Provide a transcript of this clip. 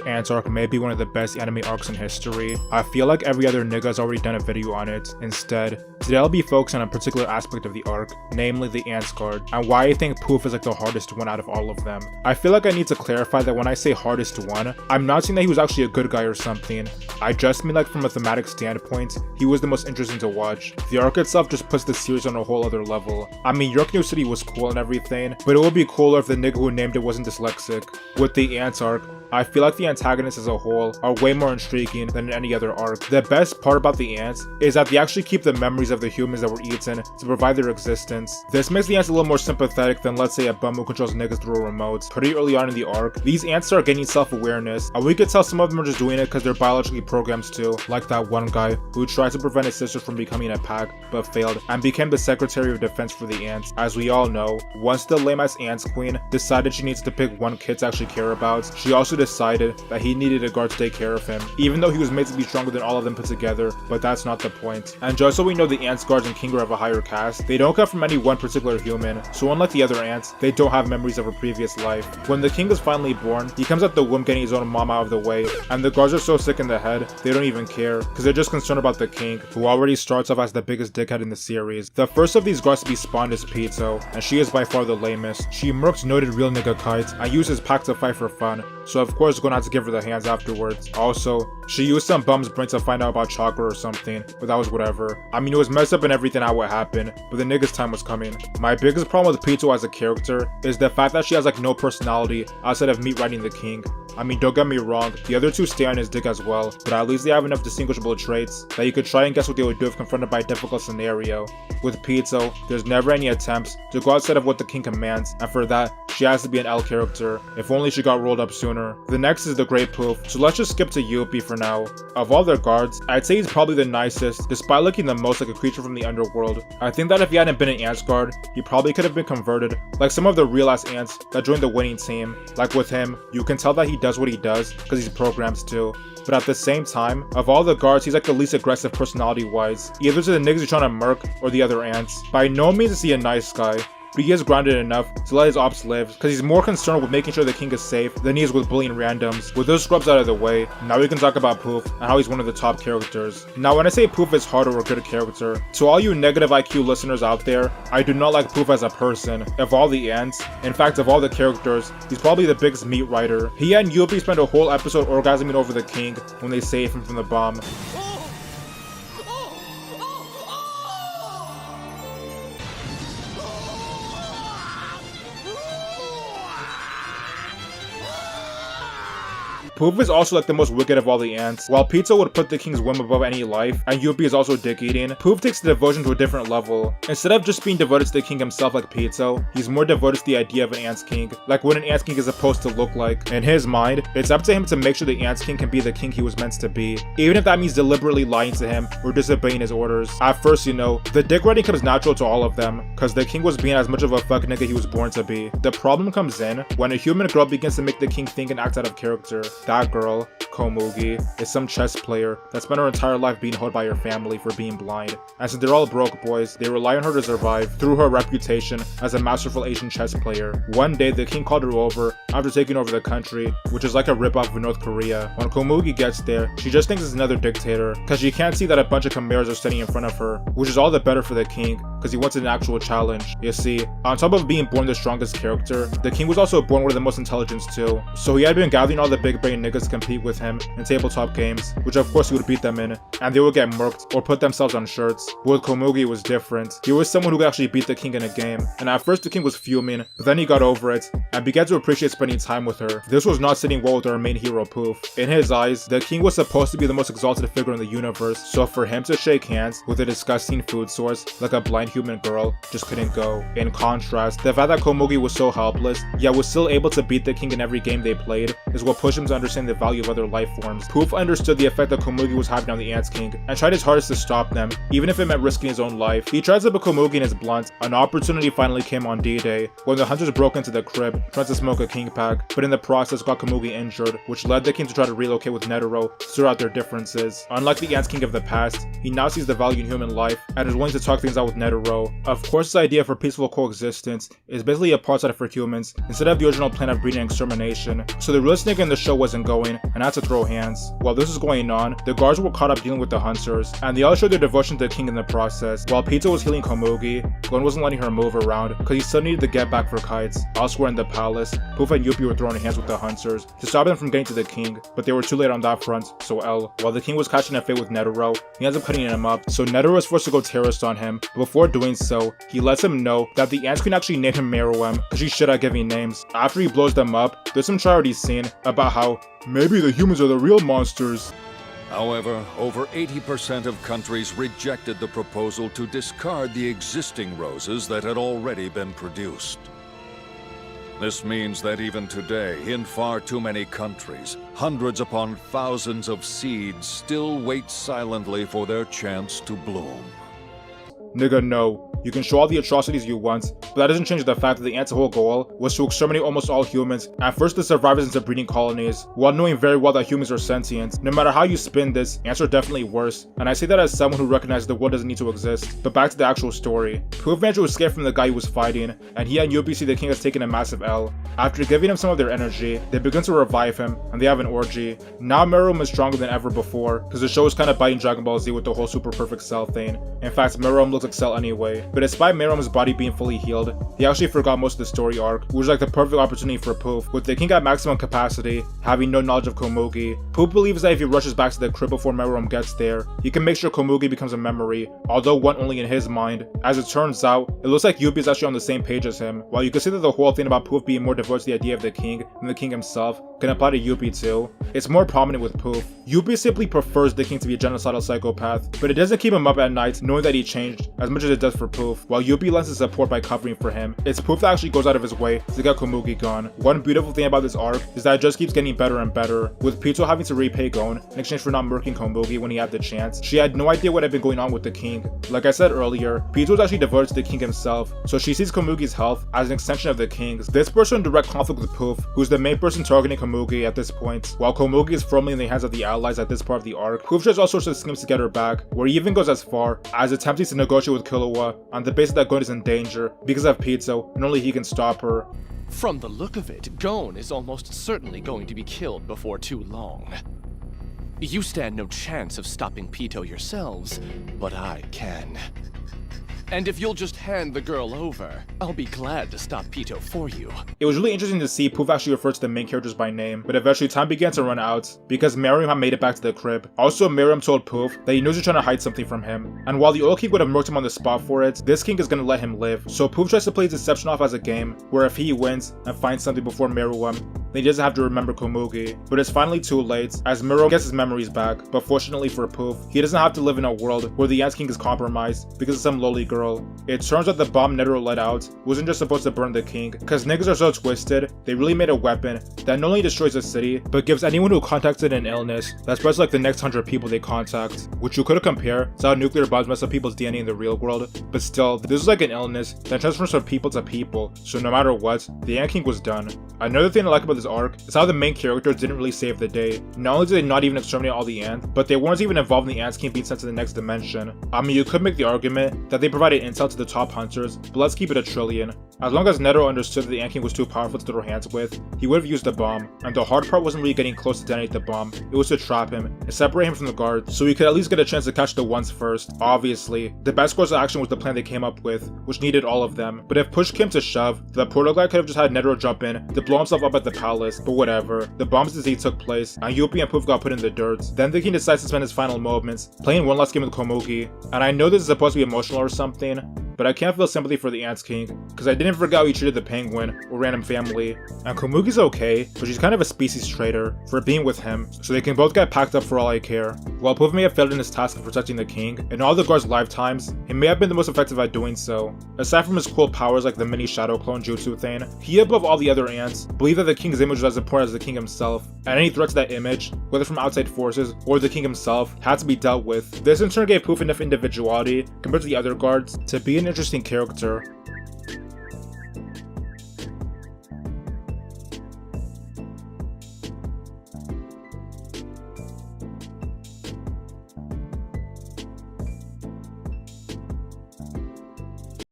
Ants arc may be one of the best anime arcs in history. I feel like every other nigga has already done a video on it. Instead, today I'll be focusing on a particular aspect of the arc, namely the Ants guard, and why I think Pouf is like the hardest one out of all of them. I feel like I need to clarify that when I say hardest one, I'm not saying that he was actually a good guy or something. I just mean like from a thematic standpoint, he was the most interesting to watch. The arc itself just puts the series on a whole other level. I mean, York New City was cool and everything, but it would be cooler if the nigga who named it wasn't dyslexic. With the Ants arc, I feel like the antagonists as a whole are way more intriguing than in any other arc. The best part about the ants is that they actually keep the memories of the humans that were eaten to provide their existence. This makes the ants a little more sympathetic than, let's say, a bum who controls niggas through a remote. Pretty early on in the arc, these ants start gaining self-awareness, and we could tell some of them are just doing it because they're biologically programmed to, like that one guy who tried to prevent his sister from becoming a pack, but failed, and became the Secretary of Defense for the ants. As we all know, once the lame-ass ants queen decided she needs to pick one kid to actually care about, she also decided that he needed a guard to take care of him, even though he was made to be stronger than all of them put together, but that's not the point. And just so we know, the ants guards and Kinger have a higher caste. They don't come from any one particular human, so unlike the other ants, they don't have memories of a previous life. When the king is finally born, he comes out the womb getting his own mom out of the way, and the guards are so sick in the head, they don't even care, because they're just concerned about the king, who already starts off as the biggest dickhead in the series. The first of these guards to be spawned is Pizzo, and she is by far the lamest. She murks noted real nigga Kite, and uses Pac to fight for fun, so of course gonna have to give her the hands afterwards. Also, she used some bum's brain to find out about chakra or something, but that was whatever. I mean, it was messed up and everything how it happened, but the nigga's time was coming. My biggest problem with Pizzo as a character is the fact that she has like no personality outside of meat riding the king. I mean, don't get me wrong, the other two stay on his dick as well, but at least they have enough distinguishable traits that you could try and guess what they would do if confronted by a difficult scenario. With Pizzo, there's never any attempts to go outside of what the king commands, and for that, she has to be an L character. If only she got rolled up sooner. The next is the Great Pouf, so let's just skip to Yuppie for now. Of all their guards, I'd say he's probably the nicest, despite looking the most like a creature from the underworld. I think that if he hadn't been an ants guard, he probably could have been converted, like some of the real ass ants that joined the winning team. Like with him, you can tell that he does what he does because he's programmed to. But at the same time, of all the guards, he's like the least aggressive personality-wise, either to the niggas who's trying to murk or the other ants. By no means is he a nice guy, but he is grounded enough to let his ops live, because he's more concerned with making sure the king is safe than he is with bullying randoms. With those scrubs out of the way, now we can talk about Pouf and how he's one of the top characters. Now when I say Pouf is hard or a good character, to all you negative IQ listeners out there, I do not like Pouf as a person. Of all the ants, in fact of all the characters, he's probably the biggest meat rider. He and Yuppie spend a whole episode orgasming over the king when they save him from the bomb. Pouf is also like the most wicked of all the ants. While Pizzo would put the king's whim above any life, and Yuppie is also dick-eating, Pouf takes the devotion to a different level. Instead of just being devoted to the king himself like Pizzo, he's more devoted to the idea of an ants king, like what an ants king is supposed to look like. In his mind, it's up to him to make sure the ants king can be the king he was meant to be, even if that means deliberately lying to him or disobeying his orders. At first, you know, the dick riding comes natural to all of them, cause the king was being as much of a fuck nigga he was born to be. The problem comes in when a human girl begins to make the king think and act out of character. That girl, Komugi, is some chess player that spent her entire life being hoed by her family for being blind, and since they're all broke boys, they rely on her to survive through her reputation as a masterful Asian chess player. One day, the king called her over after taking over the country, which is like a ripoff of North Korea. When Komugi gets there, she just thinks it's another dictator, cause she can't see that a bunch of chimeras are standing in front of her, which is all the better for the king, cause he wants an actual challenge. You see, on top of being born the strongest character, the king was also born with the most intelligence too, so he had been gathering all the big brain niggas to compete with him in tabletop games, which of course he would beat them in, and they would get murked or put themselves on shirts. But with Komugi, it was different. He was someone who could actually beat the king in a game, and at first the king was fuming, but then he got over it and began to appreciate spending time with her. This was not sitting well with our main hero Pouf. In his eyes, the king was supposed to be the most exalted figure in the universe, so for him to shake hands with a disgusting food source like a blind human girl just couldn't go. In contrast, the fact that Komugi was so helpless, yet was still able to beat the king in every game they played, is what pushed him to understand the value of other life life forms. Pouf understood the effect that Komugi was having on the Ants King and tried his hardest to stop them, even if it meant risking his own life. He tries to put Komugi in his blunt. An opportunity finally came on D-Day when the hunters broke into the crib, trying to smoke a king pack, but in the process got Komugi injured, which led the king to try to relocate with Netero to sort out their differences. Unlike the Ants King of the past, he now sees the value in human life and is willing to talk things out with Netero. Of course, this idea for peaceful coexistence is basically a apartheid for humans instead of the original plan of breeding and extermination, so the realist nigga in the show wasn't going and had to throw hands. While this was going on, the guards were caught up dealing with the hunters, and they all showed their devotion to the king in the process. While Pito was healing Komugi, Gon wasn't letting her move around because he still needed to get back for kites. Elsewhere in the palace, Pouf and Youpi were throwing hands with the hunters to stop them from getting to the king, but they were too late on that front, so while the king was catching a fit with Netero, he ends up cutting him up, so Netero is forced to go terrorist on him, but before doing so, he lets him know that the Ants Queen actually named him Meruem because she's shit at giving names. After he blows them up, there's some charity scene about how maybe the humans are the real monsters. However, over 80% of countries rejected the proposal to discard the existing roses that had already been produced. This means that even today, in far too many countries, hundreds upon thousands of seeds still wait silently for their chance to bloom. Nigga, no. You can show all the atrocities you want, but that doesn't change the fact that the Ants' whole goal was to exterminate almost all humans and force the survivors into breeding colonies, while knowing very well that humans are sentient. No matter how you spin this, Ants are definitely worse, and I say that as someone who recognizes the world doesn't need to exist. But back to the actual story. Pouf Andrew was scared from the guy he was fighting, and he and Youpi see the king has taken a massive L. After giving him some of their energy, they begin to revive him, and they have an orgy. Now Meruem is stronger than ever before, because the show is kind of biting Dragon Ball Z with the whole super perfect Cell thing. In fact, Meruem looks like Cell anyway. But despite Meruem's body being fully healed, he actually forgot most of the story arc, which was like the perfect opportunity for Pouf, with the king at maximum capacity, having no knowledge of Komugi. Pouf believes that if he rushes back to the crib before Meruem gets there, he can make sure Komugi becomes a memory, although one only in his mind. As it turns out, it looks like Youpi is actually on the same page as him. While you can see that the whole thing about Pouf being more devoted to the idea of the king than the king himself can apply to Youpi too, it's more prominent with Pouf. Youpi simply prefers the king to be a genocidal psychopath, but it doesn't keep him up at night knowing that he changed as much as it does for Pouf, while Youpi lends his support by covering for him. It's Pouf that actually goes out of his way to get Komugi gone. One beautiful thing about this arc is that it just keeps getting better and better, with Pito having to repay Gon in exchange for not murking Komugi when he had the chance. She had no idea what had been going on with the king. Like I said earlier, Pito was actually devoted to the king himself, so she sees Komugi's health as an extension of the king's. This puts her in direct conflict with Pouf, who's the main person targeting Komugi at this point. While Komugi is firmly in the hands of the allies at this part of the arc, Pouf tries all sorts of schemes to get her back, where he even goes as far as attempting to negotiate with Killua on the basis that Gon is in danger because of Pito and only he can stop her. From the look of it, Gon is almost certainly going to be killed before too long. You stand no chance of stopping Pito yourselves, but I can. And if you'll just hand the girl over, I'll be glad to stop Pito for you. It was really interesting to see Pouf actually refer to the main characters by name, but eventually time began to run out because Meruem had made it back to the crib. Also, Meruem told Pouf that he knows he's trying to hide something from him, and while the old king would have murked him on the spot for it, this king is gonna let him live. So Pouf tries to play his deception off as a game, where if he wins and finds something before Meruem, then he doesn't have to remember Komugi. But it's finally too late, as Meruem gets his memories back, but fortunately for Pouf, he doesn't have to live in a world where the Ants King is compromised because of some lowly girl. It turns out the bomb Netero let out wasn't just supposed to burn the king, cause niggas are so twisted, they really made a weapon that not only destroys the city, but gives anyone who contacts it an illness that spreads like the next 100 people they contact, which you could compare to how nuclear bombs mess up people's DNA in the real world, but still, this is like an illness that transfers from people to people, so no matter what, the Ant King was done. Another thing I like about this arc is how the main characters didn't really save the day. Not only did they not even exterminate all the ants, but they weren't even involved in the Ants King being sent to the next dimension. I mean, you could make the argument that they provided intel to the top hunters, but let's keep it a trillion. As long as Netero understood that the Ant King was too powerful to throw hands with, he would have used the bomb, and the hard part wasn't really getting close to detonate the bomb, it was to trap him and separate him from the guards, so he could at least get a chance to catch the ones first. Obviously, the best course of action was the plan they came up with, which needed all of them, but if push came to shove, the portal guy could have just had Netero jump in to blow himself up at the palace, but whatever. The bomb's disease took place, and Youpi and Pouf got put in the dirt. Then the king decides to spend his final moments playing one last game with Komugi, and I know this is supposed to be emotional or something, but I can't feel sympathy for the Ants King, because I didn't forget how he treated the penguin or random family. And Komugi's okay, but she's kind of a species traitor for being with him, so they can both get packed up for all I care. While Pouf may have failed in his task of protecting the king, in all the guard's lifetimes, he may have been the most effective at doing so. Aside from his cool powers like the mini shadow clone jutsu thing, he above all the other ants believed that the king's image was as important as the king himself, and any threat to that image, whether from outside forces or the king himself, had to be dealt with. This in turn gave Pouf enough individuality, compared to the other guards, to be an interesting character.